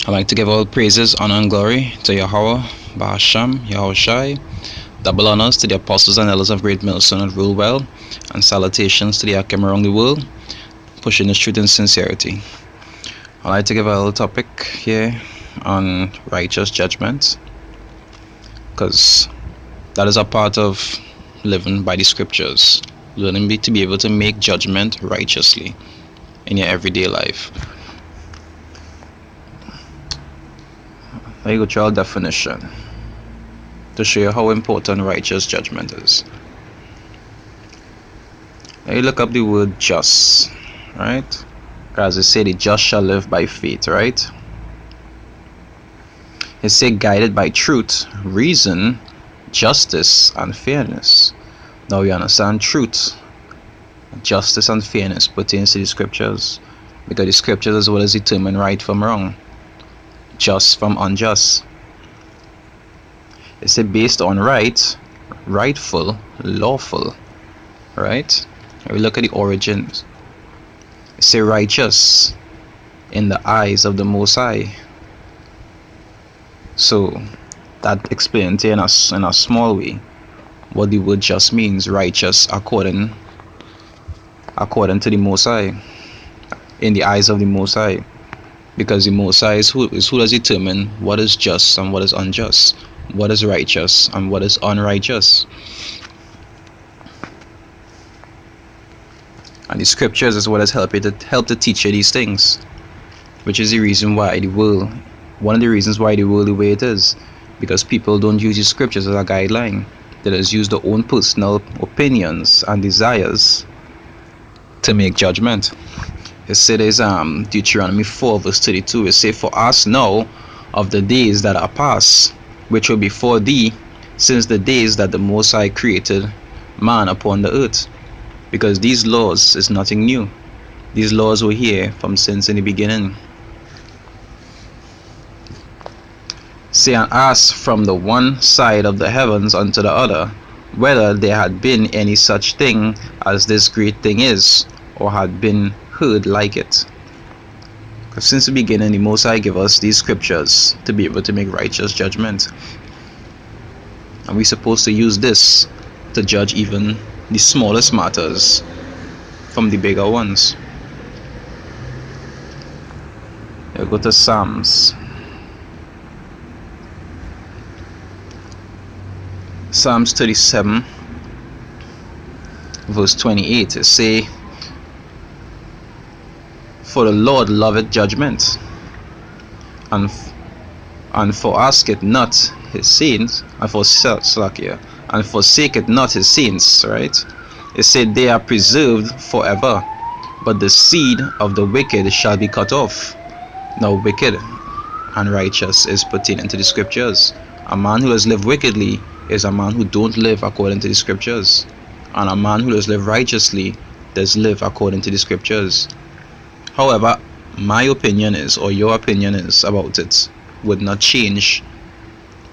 I'd like to give all praises, honor, and glory to Yahweh, Bahasham, Yahushai, double honors to the apostles and elders of Great Millstone and Rule Well, and salutations to the Akim around the world, pushing the truth in sincerity. I'd like to give a little topic here on righteous judgment, because that is a part of living by the scriptures, learning to be able to make judgment righteously in your everyday life. There you go to our definition to show you how important righteous judgment is. Now you look up the word just, right? As it say, the just shall live by faith, right? It say guided by truth, reason, justice, and fairness. Now we understand truth, justice, and fairness pertains to the scriptures, because the scriptures as well as determine right from wrong, just from unjust. It's based on right, rightful, lawful, right? We look at the origins. It's righteous in the eyes of the Most High. So that explains in a small way what the word just means. Righteous according to the Most High, in the eyes of the Most High. Because the Most High is who does determine what is just and what is unjust, what is righteous and what is unrighteous. And the scriptures as well as help to teach you these things, which is the reason why one of the reasons why the world the way it is, because people don't use the scriptures as a guideline. They just use their own personal opinions and desires to make judgment. It says Deuteronomy 4 verse 32, it says, for us know of the days that are past, which will be before thee, since the days that the Most High created man upon the earth. Because these laws is nothing new. These laws were here from since in the beginning. Say, and ask from the one side of the heavens unto the other, whether there had been any such thing as this great thing is, or had been heard like it. Because since the beginning the Most High gave us these scriptures to be able to make righteous judgment, and we're supposed to use this to judge even the smallest matters from the bigger ones. We'll go to Psalms 37 verse 28. It say, for the Lord loveth judgment, and forsacketh not his saints, and forsaketh not his saints, right? It said they are preserved forever, but the seed of the wicked shall be cut off. Now wicked and righteous is pertaining to the scriptures. A man who has lived wickedly is a man who don't live according to the scriptures, and a man who does live righteously does live according to the scriptures. However, my opinion is, or your opinion is about it, would not change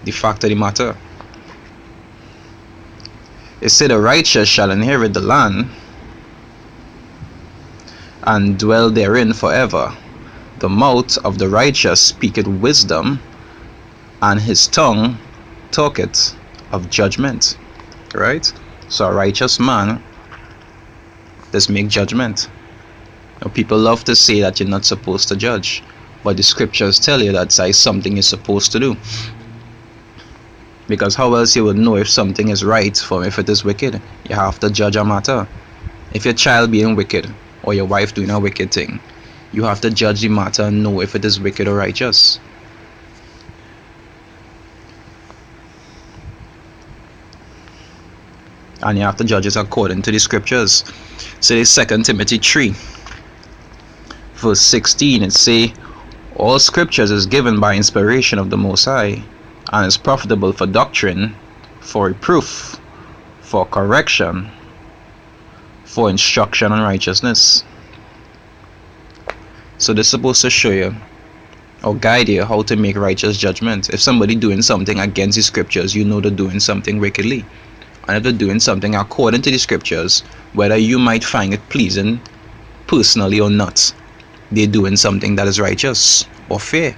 the fact of the matter. It said the righteous shall inherit the land and dwell therein forever. The mouth of the righteous speaketh wisdom, and his tongue talketh of judgment. Right? So a righteous man does make judgment. Now, people love to say that you're not supposed to judge, but the scriptures tell you that is something you're supposed to do. Because how else you would know if something is right from if it is wicked? You have to judge a matter. If your child being wicked or your wife doing a wicked thing, you have to judge the matter and know if it is wicked or righteous. And you have to judge it according to the scriptures. So it's 2 Timothy 3 verse 16. It say, all scriptures is given by inspiration of the Most High, and is profitable for doctrine, for reproof, for correction, for instruction in righteousness. So this is supposed to show you or guide you how to make righteous judgment. If somebody doing something against the scriptures, you know they're doing something wickedly. And if they're doing something according to the scriptures, whether you might find it pleasing personally or not, they're doing something that is righteous or fair.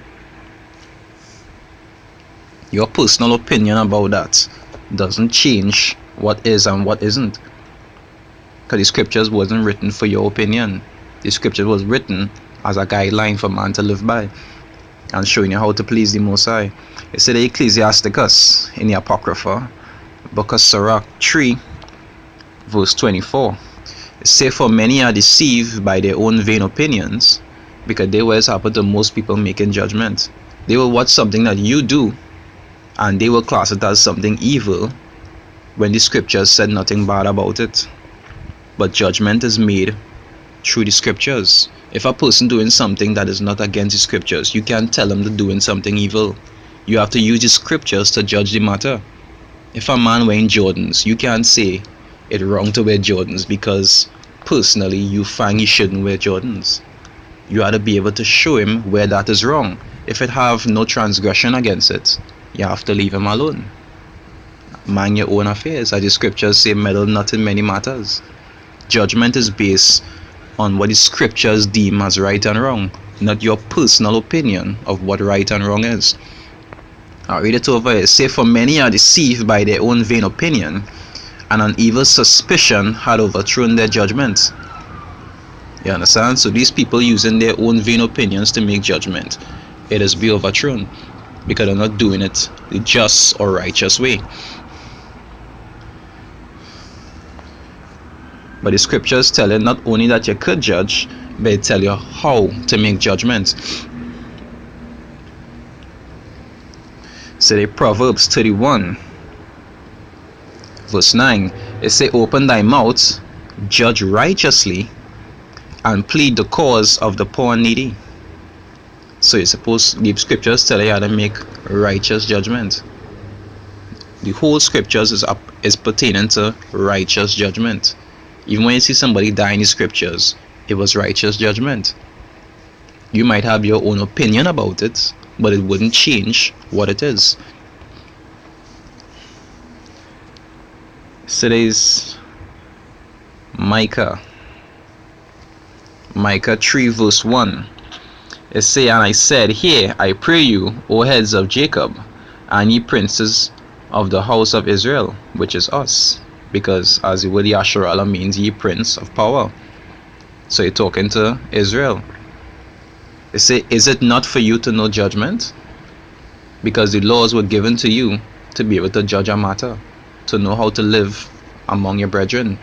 Your personal opinion about that doesn't change what is and what isn't. Because the scriptures wasn't written for your opinion. The scripture was written as a guideline for man to live by and showing you how to please the Most High. It said Ecclesiasticus in the Apocrypha, book of Sirach 3, verse 24. It says, for many are deceived by their own vain opinions, because they always happen to most people making judgment. They will watch something that you do and they will class it as something evil when the scriptures said nothing bad about it. But judgment is made through the scriptures. If a person doing something that is not against the scriptures, you can't tell them they're doing something evil. You have to use the scriptures to judge the matter. If a man wearing Jordans, you can't say it's wrong to wear Jordans because personally you find he shouldn't wear Jordans. You have to be able to show him where that is wrong. If it have no transgression against it, you have to leave him alone. Mind your own affairs. As the scriptures say, meddle not in many matters. Judgment is based on what the scriptures deem as right and wrong, not your personal opinion of what right and wrong is. I'll read it over here. Say, for many are deceived by their own vain opinion, and an evil suspicion had overthrown their judgment. You understand? So these people using their own vain opinions to make judgment, it is be overthrown because they're not doing it the just or righteous way. But the scriptures tell you not only that you could judge, but they tell you how to make judgment. So the Proverbs 31 verse 9, it say, open thy mouth, judge righteously, and plead the cause of the poor and needy. So you're supposed, the scriptures tell you how to make righteous judgment. The whole scriptures is pertaining to righteous judgment. Even when you see somebody die in the scriptures, it was righteous judgment. You might have your own opinion about it, but it wouldn't change what it is. So there's Micah 3 verse 1. It say, and I said, hear, I pray you, O heads of Jacob, and ye princes of the house of Israel, which is us. Because as the word Yasharallah means ye prince of power. So you're talking to Israel. They say, is it not for you to know judgment? Because the laws were given to you to be able to judge a matter, to know how to live among your brethren.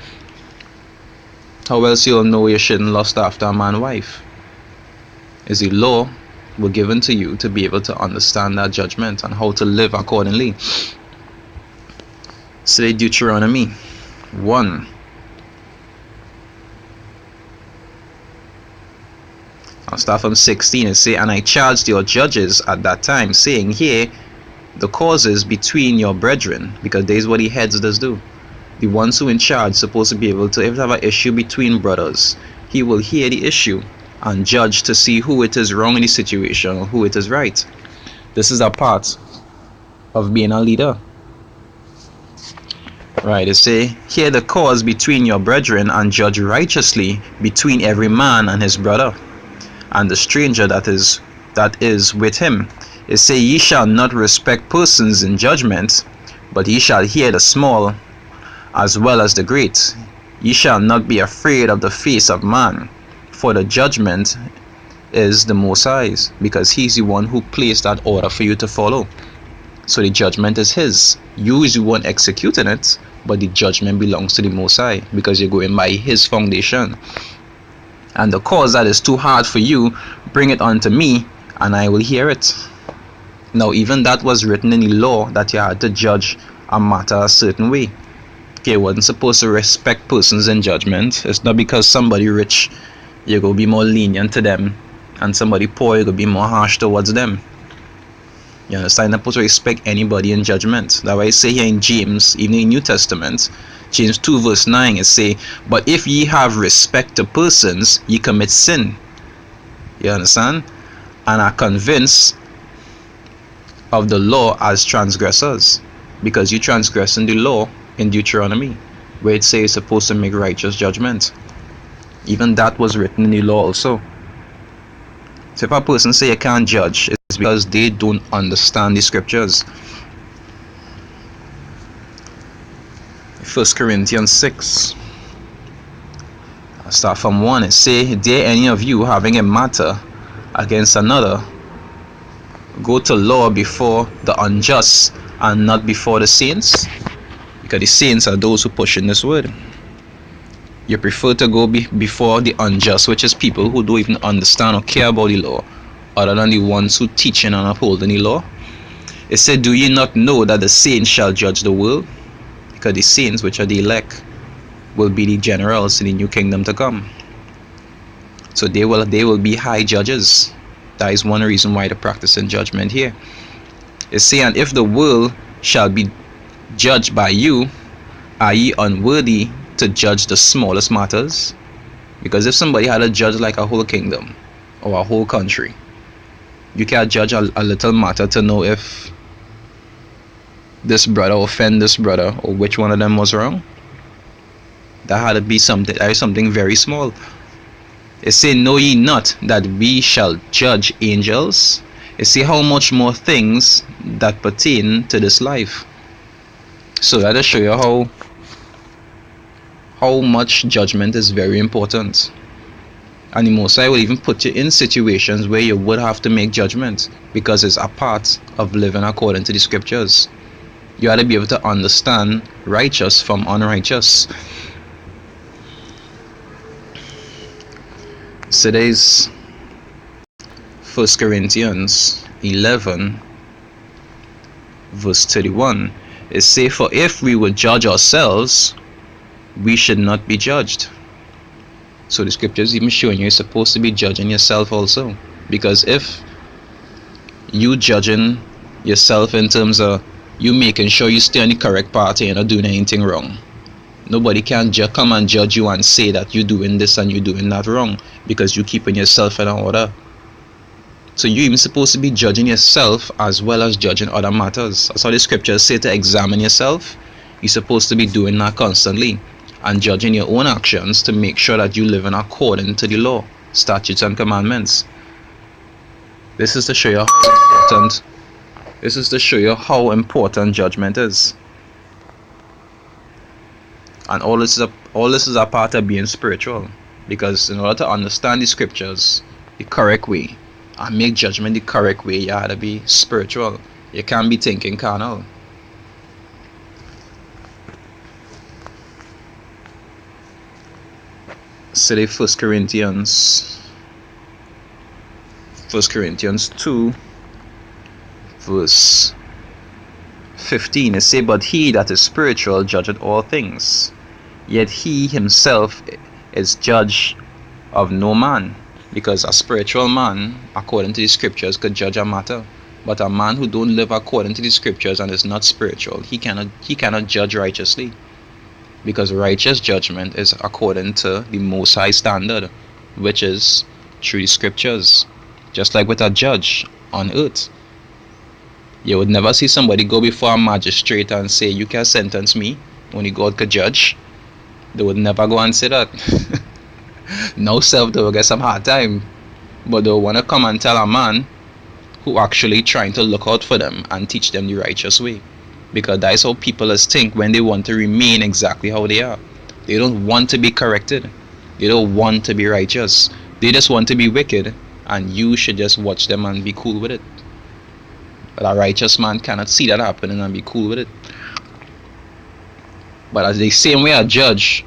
How else you'll know you shouldn't lust after a man wife? Is the law were given to you to be able to understand that judgment and how to live accordingly. Say Deuteronomy 1. I'll start from 16 and say, and I charged your judges at that time, saying, hear the causes between your brethren, because this is what the heads does do. The ones who in charge supposed to be able to, if they have an issue between brothers, he will hear the issue and judge to see who it is wrong in the situation or who it is right. This is a part of being a leader. Right, they say, hear the cause between your brethren and judge righteously between every man and his brother, and the stranger that is with him. It say, ye shall not respect persons in judgment, but ye shall hear the small as well as the great. Ye shall not be afraid of the face of man, for the judgment is the Most High's, because he's the one who placed that order for you to follow. So the judgment is his. You is the one executing it, but the judgment belongs to the Most High, because you're going by his foundation. And the cause that is too hard for you, bring it unto me, and I will hear it. Now even that was written in the law, that you had to judge a matter a certain way. Okay, you wasn't supposed to respect persons in judgment. It's not because somebody rich, you're going to be more lenient to them, and somebody poor, you're going to be more harsh towards them. You understand? You're not supposed to respect anybody in judgment. That's why I say here in James, even in the New Testament, James 2 verse 9, it say, but if ye have respect to persons, ye commit sin. You understand? And are convinced of the law as transgressors, because you transgressing the law in Deuteronomy, where it says you're supposed to make righteous judgment. Even that was written in the law also. So if a person say you can't judge, it's because they don't understand the scriptures. 1 Corinthians 6. I'll start from 1. It say, dare any of you having a matter against another go to law before the unjust and not before the saints? Because the saints are those who push in this word. You prefer to go before the unjust, which is people who don't even understand or care about the law, other than the ones who teaching and upholding the law. It said, do ye not know that the saints shall judge the world? Because the saints, which are the elect, will be the generals in the new kingdom to come. So they will be high judges. That is one reason why they're practicing judgment here. It say, and if the world shall be judged by you, are ye unworthy to judge the smallest matters? Because if somebody had to judge like a whole kingdom or a whole country, you can't judge a little matter to know if this brother offend this brother or which one of them was wrong. That had to be something very small. It say, know ye not that we shall judge angels? It say, how much more things that pertain to this life. So that'll show you how much judgment is very important. And the Most High will even put you in situations where you would have to make judgment, because it's a part of living according to the scriptures. You ought to be able to understand righteous from unrighteous. So there's 1 Corinthians 11 verse 31. It says, for if we would judge ourselves, we should not be judged. So the scripture is even showing you're supposed to be judging yourself also. Because if you judging yourself in terms of you making sure you stay on the correct path and you're not doing anything wrong, nobody can come and judge you and say that you're doing this and you're doing that wrong, because you're keeping yourself in order. So you're even supposed to be judging yourself as well as judging other matters. That's how the scriptures say to examine yourself. You're supposed to be doing that constantly and judging your own actions to make sure that you live in according to the law, statutes and commandments. This is to show you how important judgment is. And all this is a part of being spiritual, because in order to understand the scriptures the correct way and make judgment the correct way, you have to be spiritual. You can't be thinking carnal. Say 1 Corinthians 2 verse 15. It say, but he that is spiritual judgeth all things, yet he himself is judge of no man. Because a spiritual man, according to the scriptures, could judge a matter. But a man who don't live according to the scriptures and is not spiritual, he cannot judge righteously. Because righteous judgment is according to the Most High standard, which is through the scriptures. Just like with a judge on earth, you would never see somebody go before a magistrate and say, you can sentence me, only God could judge. They would never go and say that. No self, they will get some hard time. But they want to come and tell a man who actually trying to look out for them and teach them the righteous way. Because that is how people think when they want to remain exactly how they are. They don't want to be corrected. They don't want to be righteous. They just want to be wicked, and you should just watch them and be cool with it. But a righteous man cannot see that happening and be cool with it. But as the same way a judge,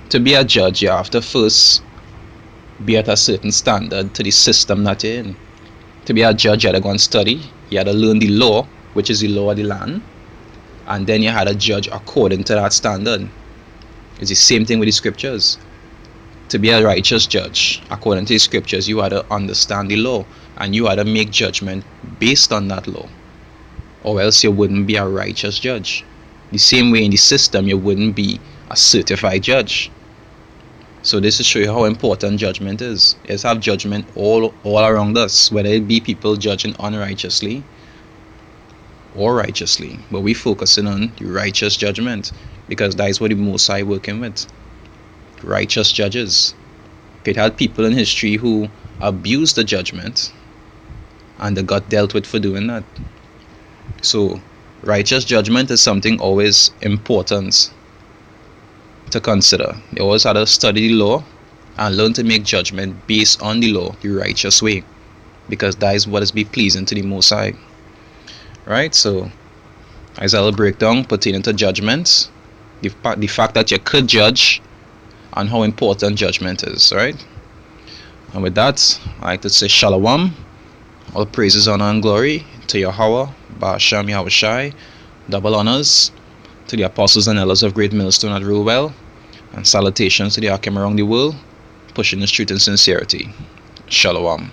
to be a judge, you have to first be at a certain standard to the system that you're in. To be a judge, you had to go and study. You had to learn the law, which is the law of the land. And then you had to judge according to that standard. It's the same thing with the scriptures. To be a righteous judge, according to the scriptures, you had to understand the law. And you had to make judgment based on that law. Or else you wouldn't be a righteous judge. The same way in the system, you wouldn't be a certified judge. So this is to show you how important judgment is. Let's have judgment all around us, whether it be people judging unrighteously or righteously. But we focusing on the righteous judgment, because that is what the Most High working with. Righteous judges. It had people in history who abused the judgment and they got dealt with for doing that. So righteous judgment is something always important to consider. They always had to study the law and learn to make judgment based on the law, the righteous way, because that is what is be pleasing to the Most High. Right? So Isaiah will break down pertaining to judgments, the fact that you could judge, and how important judgment is. Right? And with that, I like to say Shalom. All praises, honor, and glory to Yahweh, Ba'asham Yahushai. Double honors to the apostles and elders of Great Millstone that rule well, and salutations to the Akim around the world, pushing the truth in sincerity. Shalom.